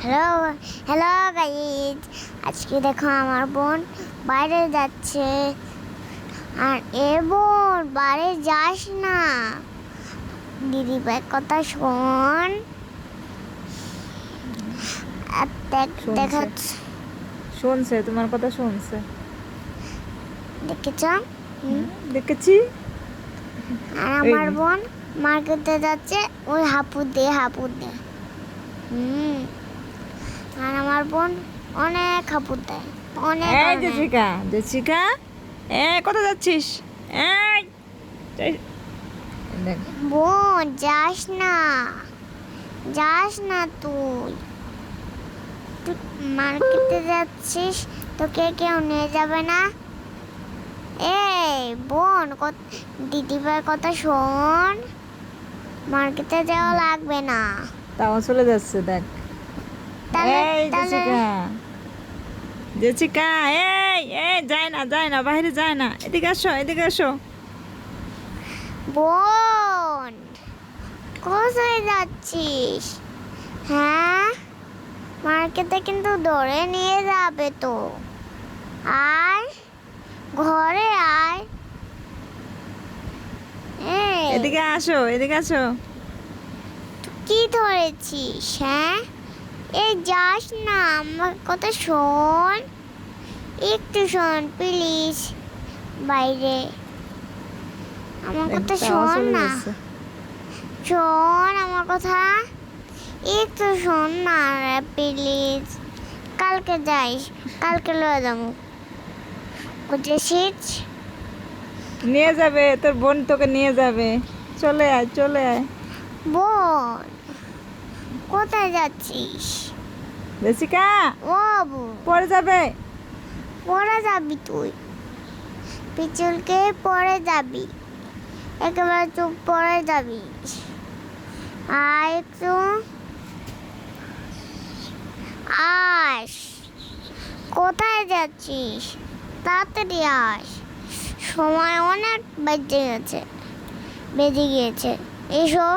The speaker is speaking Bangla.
হ্যালো হ্যালো গাইজ, আজকে দেখো আমার বোন বাইরে যাচ্ছে। আর এ বোন বাইরে যাস না, দিদি ভাই কথা শোন। আর দেখাচ্ছে, শুনছে তোমার কথা শুনছে। দেখেছ? দেখেছি। আর আমার বোন মার্কেটে যাচ্ছে, ওই হাপু দে আর আমার বোন অনেক হাপু দেয়, অনেক এই অনেক। জেসিকা, জেসিকা, কোথায় যাচ্ছিস? এই দেখ, বোন যাস না তুই তুই মার্কেটে যাচ্ছিস, তোকে কেউ নিয়ে যাবে না। এই বোন, দিদিভাইয়ের কথা শোন, মার্কেটে যাওয়া লাগবে না। তাও চলে যাচ্ছে দেখ। এই জেসিকা, জেসিকা, এই যায় না বাইরে যায় না, এদিকে আসো। বোন কোথায় যাচ্ছিস? হ্যাঁ, মার্কেটে কিন্তু ধরে নিয়ে যাবে তো। আয় ঘরে আয়। এই এদিকে আসো। কি ধরেছিস? হ্যাঁ, এই যাস না, আমার কথা শোন, একটু শোন প্লিজ। বাইরে আমার দেখ, কথা তাও শোন চলে না, যাচ্ছে। শোন আমার কথা, একটু শোন না রে প্লিজ। কালকে যাইস, কালকে লয়ে যাবো, বুঝেছিস? নিয়ে যাবে তোর বোন, তোকে নিয়ে যাবে। চলে আয়। বোন কোথায় যাচ্ছিস? জেসিকা, ও বোন, পড়ে যাবে। পরে যাবি তুই, পিছলকে পরে যাবি, একেবারে চুপ পরে যাবি। আয় একটু আস। কোথায় যাচ্ছিস? তাড়াতাড়ি আস, সময় অনেক বেজে গিয়েছে। এসো।